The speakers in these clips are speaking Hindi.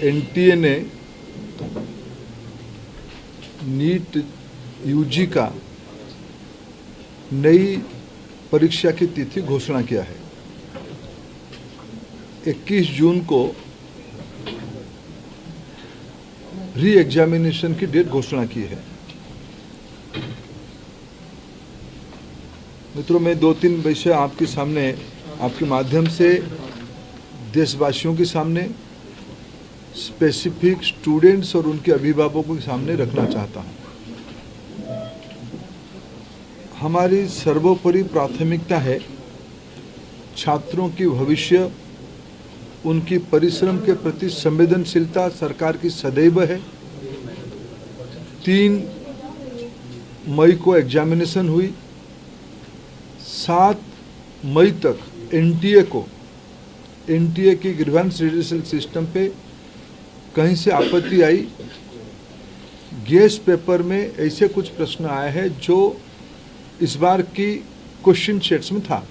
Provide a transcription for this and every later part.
एनटीए ने नीट यूजी का नई परीक्षा की तिथि घोषणा किया है। 21 जून को री एग्जामिनेशन की डेट घोषणा की है। मित्रों, मैं 2-3 विषय आपके सामने, आपके माध्यम से देशवासियों के सामने, स्पेसिफिक स्टूडेंट्स और उनके अभिभावकों के सामने रखना चाहता हूं। हमारी सर्वोपरि प्राथमिकता है छात्रों की भविष्य, उनकी परिश्रम के प्रति संवेदनशीलता सरकार की सदैव है। 3 मई को एग्जामिनेशन हुई। 7 मई तक एनटीए की ग्रीवेंस रिड्यूसल सिस्टम पे कहीं से आपत्ति आई। गेस्ट पेपर में ऐसे कुछ प्रश्न आए हैं जो इस बार की क्वेश्चन सेट्स में था।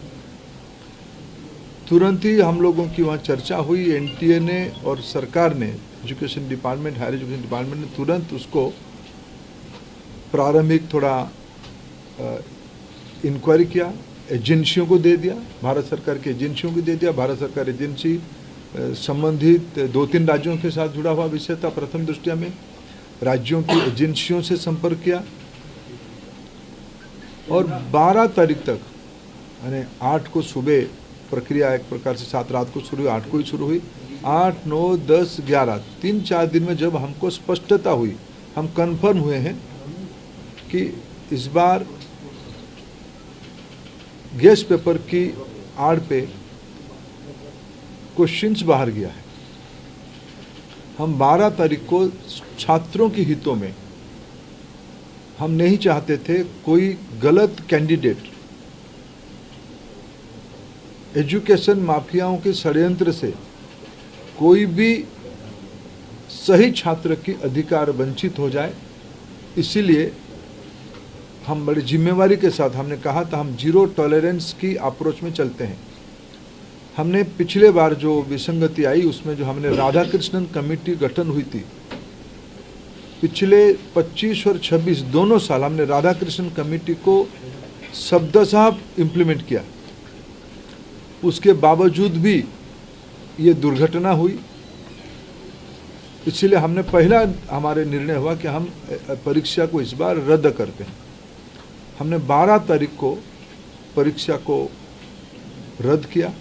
तुरंत ही हम लोगों की वहाँ चर्चा हुई। एनटीए ने और सरकार ने, education department, higher education department ने तुरंत उसको प्रारंभिक थोड़ा इंक्वायरी किया, एजेंसियों को दे दिया, भारत सरकार की एजेंसियों को दे दिया। भारत सरकार एजेंसी संबंधित 2-3 राज्यों के साथ जुड़ा हुआ विषय था। प्रथम दृष्टया में राज्यों की एजेंसियों से संपर्क किया और 12 तारीख तक, यानी 8 को सुबह प्रक्रिया एक प्रकार से 7 रात को शुरू हुई, 8 को ही शुरू हुई। 8, 9, 10, 11 3-4 दिन में जब हमको स्पष्टता हुई, हम कंफर्म हुए हैं कि इस बार गेस्ट पेपर की आड़ पे क्वेश्चंस बाहर गया है। हम 12 तारीख को छात्रों के हितों में, हम नहीं चाहते थे कोई गलत कैंडिडेट एजुकेशन माफियाओं के षड्यंत्र से कोई भी सही छात्र की अधिकार वंचित हो जाए। इसीलिए हम बड़ी जिम्मेवारी के साथ हमने कहा था, हम जीरो टॉलरेंस की अप्रोच में चलते हैं। हमने पिछले बार जो विसंगति आई उसमें जो हमने राधाकृष्णन कमेटी गठन हुई थी, पिछले 25 और 26 दोनों साल हमने राधाकृष्णन कमेटी को शब्दशः इम्प्लीमेंट किया। उसके बावजूद भी ये दुर्घटना हुई। इसलिए हमने पहला हमारे निर्णय हुआ कि हम परीक्षा को इस बार रद्द करते हैं। हमने 12 तारीख को परीक्षा को रद्द किया।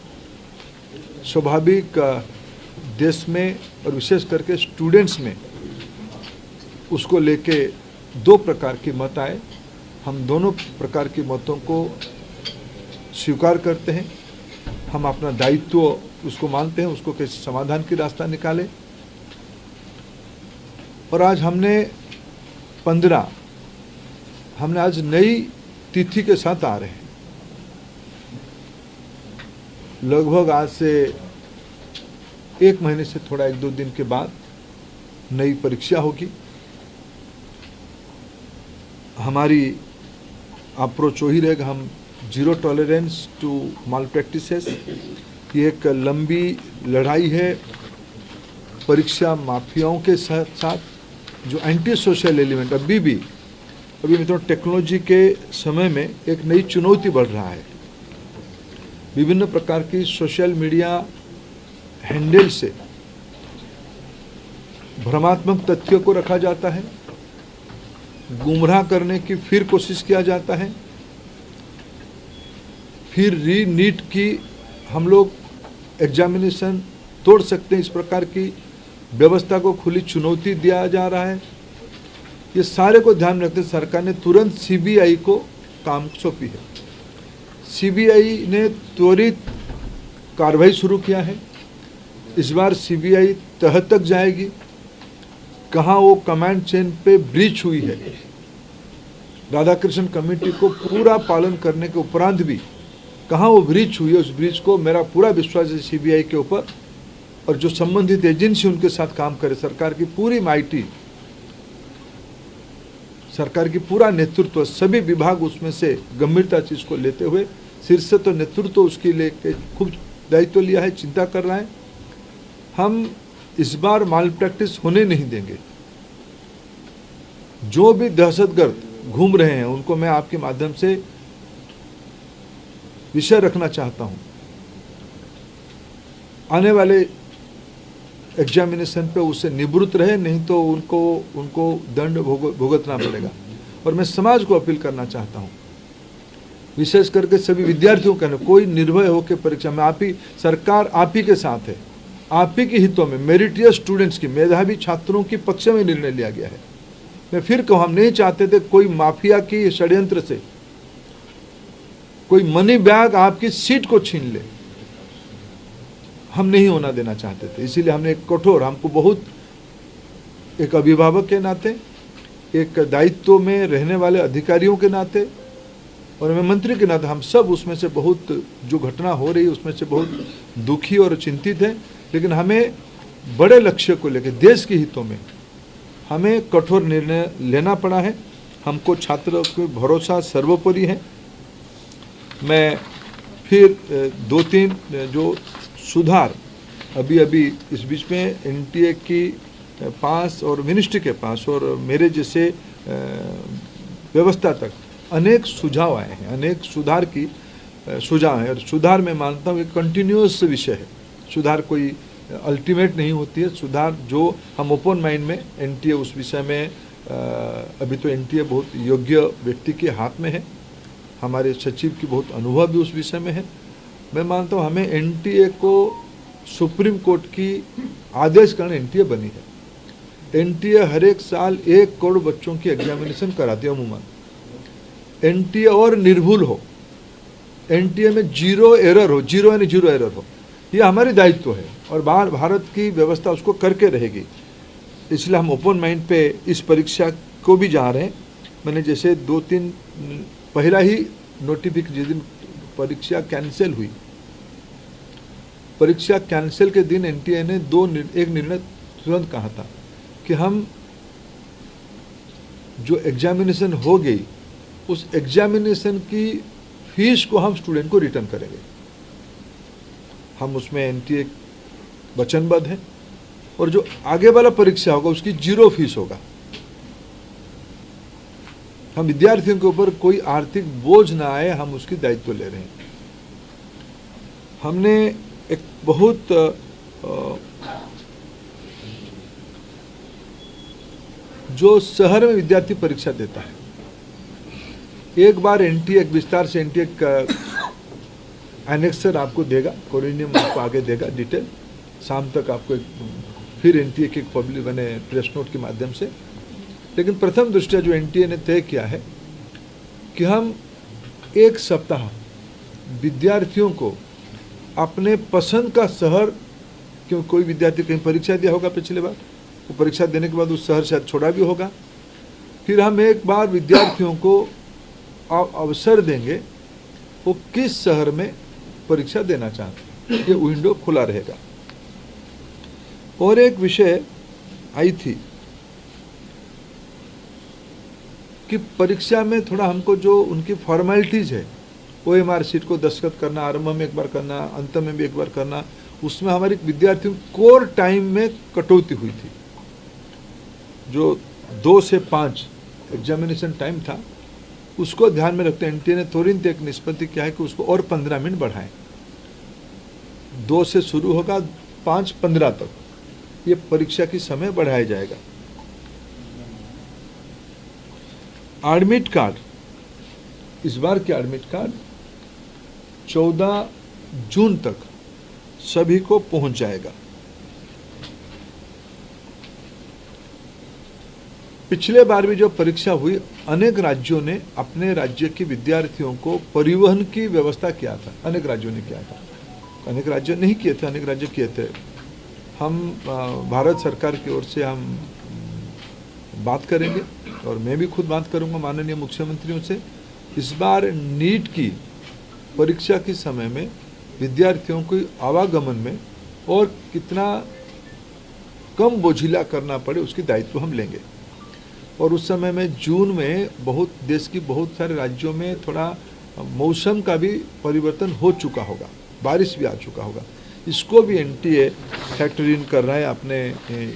स्वाभाविक देश में और विशेष करके स्टूडेंट्स में उसको लेके 2 प्रकार के मत आए। हम दोनों प्रकार के मतों को स्वीकार करते हैं। हम अपना दायित्व उसको मानते हैं, उसको कैसे समाधान की रास्ता निकाले। और आज हमने 15, हमने आज नई तिथि के साथ आ रहे हैं। लगभग आज से 1 महीने से थोड़ा 1-2 दिन के बाद नई परीक्षा होगी। हमारी अप्रोच वही रहेगा, हम zero tolerance to malpractices. ये एक लंबी लड़ाई है परीक्षा माफियाओं के साथ जो एंटी सोशल एलिमेंट अभी मित्रों टेक्नोलॉजी के समय में एक नई चुनौती बढ़ रहा है। विभिन्न प्रकार की सोशल मीडिया हैंडल से भ्रमात्मक तथ्यों को रखा जाता है, गुमराह करने की फिर कोशिश किया जाता है। फिर नीट की हम लोग एग्जामिनेशन तोड़ सकते हैं, इस प्रकार की व्यवस्था को खुली चुनौती दिया जा रहा है। ये सारे को ध्यान रखते सरकार ने तुरंत सीबीआई को काम सौंपी है। सीबीआई ने त्वरित कार्रवाई शुरू किया है। इस बार सीबीआई तह तक जाएगी, कहाँ वो कमांड चेन पे ब्रीच हुई है। राधाकृष्णन कमेटी को पूरा पालन करने के उपरांत भी कहाँ वो ब्रीच हुई है, उस ब्रीच को मेरा पूरा विश्वास है सीबीआई के ऊपर। और जो संबंधित एजेंसी उनके साथ काम करे, सरकार की पूरी माइटी, सरकार की पूरा नेतृत्व, सभी विभाग उसमें से गंभीरता चीज को लेते हुए, शीर्ष तो नेतृत्व उसके लेके खूब दायित्व लिया है, चिंता कर रहा है। हम इस बार माल प्रैक्टिस होने नहीं देंगे। जो भी दहशतगर्द घूम रहे हैं उनको मैं आपके माध्यम से विषय रखना चाहता हूं, आने वाले एग्जामिनेशन पे उससे निवृत्त रहे, नहीं तो उनको दंड भुगतना पड़ेगा। और मैं समाज को अपील करना चाहता हूं, विशेष करके सभी विद्यार्थियों का, कोई निर्भय होकर परीक्षा में, आप ही सरकार आप ही के साथ है, आप ही के हितों में मेरिटियस स्टूडेंट्स की, मेधावी छात्रों की पक्ष में निर्णय लिया गया है। मैं फिर कहूं, हम नहीं चाहते थे कोई माफिया की षड्यंत्र से कोई मनी बैग आपकी सीट को छीन ले, हम नहीं होना देना चाहते थे। इसीलिए हमने एक कठोर, हमको बहुत, एक अभिभावक के नाते, एक दायित्व में रहने वाले अधिकारियों के नाते और मैं मंत्री के नाते, हम सब उसमें से बहुत, जो घटना हो रही है उसमें से बहुत दुखी और चिंतित हैं। लेकिन हमें बड़े लक्ष्य को लेकर, देश के हितों में हमें कठोर निर्णय लेना पड़ा है। हमको छात्रों पर भरोसा सर्वोपरि है। मैं फिर 2-3 जो सुधार अभी इस बीच में एनटीए की पास और मिनिस्ट्री के पास और मेरे जैसे व्यवस्था तक अनेक सुझाव आए हैं, अनेक सुधार की सुझाव है। और सुधार मैं मानता हूँ कि कंटिन्यूअस विषय है, सुधार कोई अल्टीमेट नहीं होती है। सुधार जो हम ओपन माइंड में, एनटीए उस विषय में अभी तो एनटीए बहुत योग्य व्यक्ति के हाथ में है, हमारे सचिव की बहुत अनुभव भी उस विषय में है। मैं मानता हूँ हमें एनटीए को सुप्रीम कोर्ट की आदेश कारण एनटीए बनी है। एनटीए हर एक साल 1 करोड़ बच्चों की एग्जामिनेशन कराती है अमूमन। एनटीए और निर्भुल हो, एनटीए में जीरो एरर हो, जीरो यानी जीरो एरर हो, ये हमारी दायित्व है और भारत की व्यवस्था उसको करके रहेगी। इसलिए हम ओपन माइंड पे इस परीक्षा को भी जा रहे हैं। मैंने जैसे 2-3 पहला ही नोटिफिकेशन, जिस दिन परीक्षा कैंसिल हुई, परीक्षा कैंसिल के दिन एनटीए ने एक निर्णय तुरंत कहा था कि हम जो एग्जामिनेशन हो गई उस एग्जामिनेशन की फीस को हम स्टूडेंट को रिटर्न करेंगे। हम उसमें एनटीए वचनबद्ध है और जो आगे वाला परीक्षा होगा उसकी 0 फीस होगा। हम विद्यार्थियों के ऊपर कोई आर्थिक बोझ ना आए, हम उसकी दायित्व ले रहे हैं। हमने एक बहुत जो शहर में विद्यार्थी परीक्षा देता है, एक बार एनटीए, एक विस्तार से एनटीए एनेक्सर आपको देगा, कोरिनियम आपको आगे देगा डिटेल, शाम तक आपको फिर एनटीए की पब्लिक बने प्रेस नोट के माध्यम से। लेकिन प्रथम दृष्टया जो एनटीए ने तय किया है कि हम 1 सप्ताह विद्यार्थियों को अपने पसंद का शहर, क्यों कोई विद्यार्थी कहीं परीक्षा दिया होगा पिछले बार, वो परीक्षा देने के बाद उस शहर शायद छोड़ा भी होगा, फिर हम एक बार विद्यार्थियों को अवसर देंगे वो किस शहर में परीक्षा देना चाहते हैं, ये विंडो खुला रहेगा। और एक विषय आई थी कि परीक्षा में थोड़ा हमको जो उनकी फॉर्मेलिटीज है, ओएमआर शीट को दस्तखत करना, आरंभ में एक बार करना, अंत में भी एक बार करना, उसमें हमारी विद्यार्थियों कोर टाइम में कटौती हुई थी। जो 2 से 5 एग्जामिनेशन टाइम था उसको ध्यान में रखते एनटीए ने तुरंत एक निष्पत्ति किया है कि उसको और 15 मिनट बढ़ाएं। 2 से शुरू होगा, 5:15 तक ये परीक्षा की समय बढ़ाया जाएगा। एडमिट कार्ड, इस बार के एडमिट कार्ड 14 जून तक सभी को पहुंच जाएगा। पिछले बार भी जो परीक्षा हुई, अनेक राज्यों ने अपने राज्य के विद्यार्थियों को परिवहन की व्यवस्था किया था, अनेक राज्यों ने किया था, अनेक राज्य नहीं किए थे, अनेक राज्य किए थे। हम भारत सरकार की ओर से हम बात करेंगे और मैं भी खुद बात करूंगा माननीय मुख्यमंत्रियों से। इस बार नीट की परीक्षा के समय में विद्यार्थियों को आवागमन में और कितना कम बोझिला करना पड़े उसकी दायित्व हम लेंगे। और उस समय में जून में बहुत देश की बहुत सारे राज्यों में थोड़ा मौसम का भी परिवर्तन हो चुका होगा, बारिश भी आ चुका होगा। इसको भी एनटीए फैक्टर इन कर रहा है अपने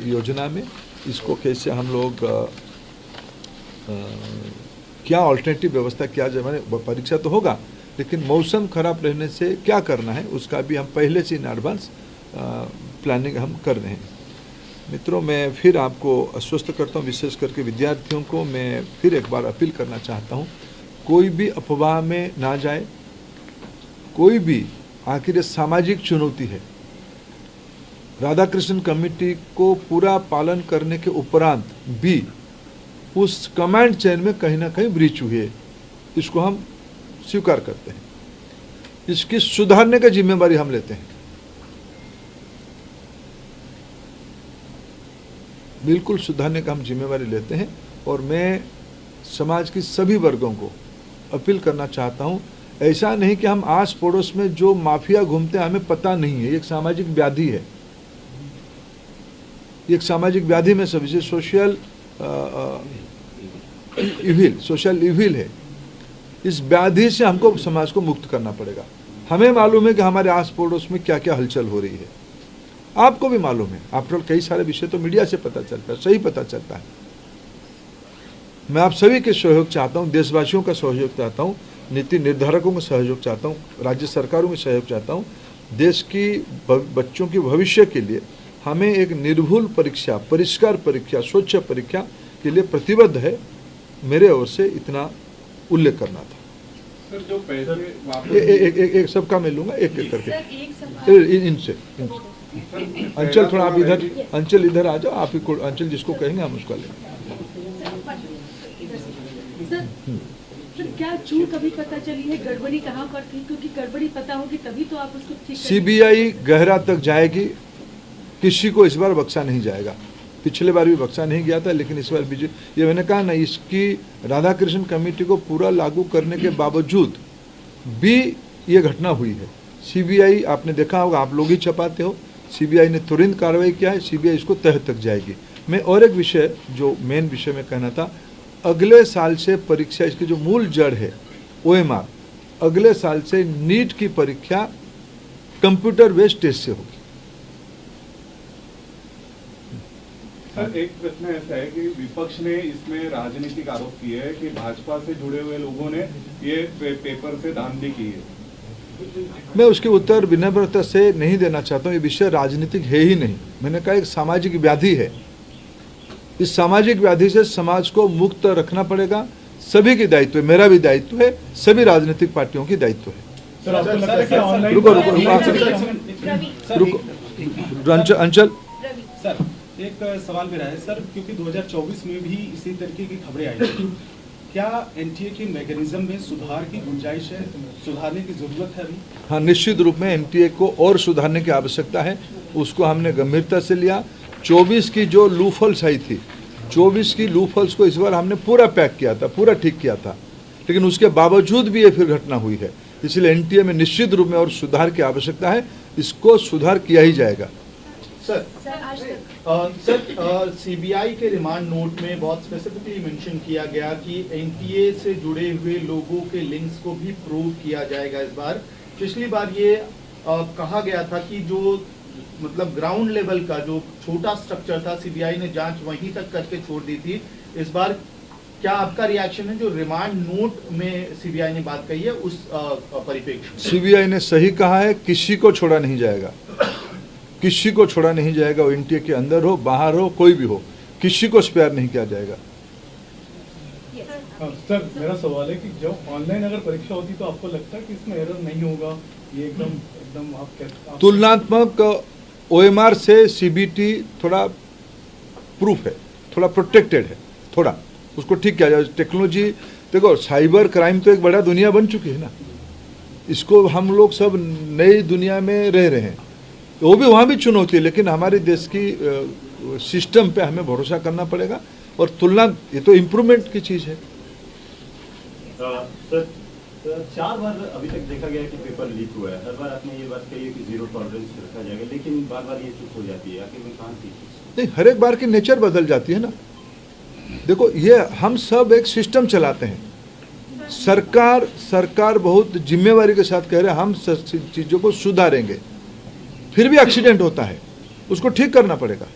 योजना में। इसको कैसे हम लोग क्या ऑल्टरनेटिव व्यवस्था किया जाए, माने परीक्षा तो होगा लेकिन मौसम खराब रहने से क्या करना है उसका भी हम पहले से इन एडवांस प्लानिंग हम कर रहे हैं। मित्रों, मैं फिर आपको आश्वस्त करता हूँ, विशेष करके विद्यार्थियों को मैं फिर एक बार अपील करना चाहता हूँ, कोई भी अफवाह में ना जाए, कोई भी, आखिर ये सामाजिक चुनौती है। राधाकृष्ण कमेटी को पूरा पालन करने के उपरांत भी उस कमांड चेन में कहीं ना कहीं ब्रीच हुई है, इसको हम स्वीकार करते हैं। इसकी सुधारने की जिम्मेदारी हम लेते हैं, बिल्कुल सुधारने का हम जिम्मेदारी लेते हैं। और मैं समाज की सभी वर्गों को अपील करना चाहता हूं, ऐसा नहीं कि हम आस पड़ोस में जो माफिया घूमते हैं हमें पता नहीं है, ये एक सामाजिक व्याधि है, ये एक सामाजिक व्याधि में सब सोशल इविल है। इस व्याधि से हमको समाज को मुक्त करना पड़ेगा। हमें मालूम है कि हमारे आस पड़ोस में क्या क्या हलचल हो रही है, आपको भी मालूम है। आफ्टर कई सारे विषय तो मीडिया से पता चलता है, सही पता चलता है। मैं आप सभी के सहयोग चाहता हूं, देशवासियों का सहयोग चाहता हूं, नीति निर्धारकों का सहयोग चाहता हूं, राज्य सरकारों का सहयोग चाहता हूं। देश की बच्चों के भविष्य के लिए हमें एक निर्भुल परीक्षा, परिष्कार परीक्षा, स्वच्छ परीक्षा के लिए प्रतिबद्ध है। मेरे ओर से इतना उल्लेख करना था। सर, जो पैसे एक सबका मैं लूंगा, एक एक करके इनसे। अंचल थोड़ा आप इधर, अंचल इधर आ जाओ, आप ही अंचल जिसको कहेंगे हम उसका लेंगे। सर, क्या चूक अभी पता चली है, गड़बड़ी कहाँ पर थी? क्योंकि गड़बड़ी पता होगी तभी तो आप उसको ठीक। सीबीआई गहरा तक जाएगी, किसी को इस बार बख्शा नहीं जाएगा। पिछले बार भी बख्शा नहीं गया था, लेकिन इस बार ये मैंने कहा ना, इसकी राधाकृष्ण कमेटी को पूरा लागू करने के बावजूद भी ये घटना हुई है। सीबीआई, आपने देखा होगा, आप लोग ही छपाते हो, सीबीआई ने तुरंत कार्रवाई किया है, सीबीआई इसको तह तक जाएगी। मैं और एक विषय, जो मेन विषय में कहना था, अगले साल से परीक्षा, इसकी जो मूल जड़ है OMR, अगले साल से नीट की परीक्षा कंप्यूटर बेस्ड टेस्ट से होगी। सर, एक प्रश्न ऐसा है कि विपक्ष ने इसमें राजनीतिक आरोप किए हैं कि भाजपा से जुड़े हुए लोगों ने ये पेपर से धांधली की है। मैं उसके उत्तर विनम्रता से नहीं देना चाहता हूँ। ये विषय राजनीतिक है ही नहीं। मैंने कहा एक सामाजिक व्याधि है। इस सामाजिक व्याधि से समाज को मुक्त रखना पड़ेगा। सभी की दायित्व है, मेरा भी दायित्व है, सभी राजनीतिक पार्टियों की दायित्व है। रुको अंचल सर, एक सवाल मेरा है सर, क्योंकि 2024 में भी इसी तरीके की खबरें आई थी, क्या एनटीए के मैकेनिज्म में सुधार की गुंजाइश है, सुधारने की जरूरत है अभी? हाँ, निश्चित रूप में एनटीए को और सुधारने की आवश्यकता है। उसको हमने गंभीरता से लिया। 24 की जो लूफल्स आई थी, 24 की लूफल्स को इस बार हमने पूरा पैक किया था, पूरा ठीक किया था, लेकिन उसके बावजूद भी ये फिर घटना हुई है। इसलिए एनटीए में निश्चित रूप में और सुधार की आवश्यकता है। इसको सुधार किया ही जाएगा। सर, सीबीआई के रिमांड नोट में बहुत स्पेसिफिकली मेंशन किया गया कि एनटीए से जुड़े हुए लोगों के लिंक्स को भी प्रूव किया जाएगा इस बार। पिछली बार ये कहा गया था कि जो मतलब ग्राउंड लेवल का जो छोटा स्ट्रक्चर था, सीबीआई ने जांच वहीं तक करके छोड़ दी थी। इस बार क्या आपका रिएक्शन है, जो रिमांड नोट में सीबीआई ने बात कही है उस परिप्रेक्ष्य में? सीबीआई ने सही कहा है, किसी को छोड़ा नहीं जाएगा, किसी को छोड़ा नहीं जाएगा। वो एनटीए के अंदर हो, बाहर हो, कोई भी हो, किसी को स्पेयर नहीं किया जाएगा। सर, मेरा सवाल है कि जब ऑनलाइन अगर परीक्षा होती तो आपको लगता है कि इसमें एरर नहीं होगा? ये एकदम आप तुलनात्मक OMR से सीबीटी थोड़ा प्रूफ है, थोड़ा प्रोटेक्टेड है, थोड़ा उसको ठीक किया जाए। टेक्नोलॉजी देखो, साइबर क्राइम तो एक बड़ा दुनिया बन चुकी है ना, इसको हम लोग सब नई दुनिया में रह रहे हैं। वो भी वहाँ भी चुनौती है, लेकिन हमारे देश की सिस्टम पे हमें भरोसा करना पड़ेगा। और तुलना, ये तो इम्प्रूवमेंट की चीज़ है। सर, 4 बार अभी तक देखा गया कि पेपर लीक हुआ है। हर बार आपने ये बात कही है कि 0 टॉलरेंस रखा जाएगा, लेकिन बार बार ये चूक हो जाती है। आखिर में कहाँ थी? नहीं, हर एक बार की नेचर बदल जाती है ना। देखो, ये हम सब एक सिस्टम चलाते हैं। सरकार बहुत जिम्मेवारी के साथ कह रहे हैं हम चीज़ों को सुधारेंगे। फिर भी एक्सीडेंट होता है, उसको ठीक करना पड़ेगा।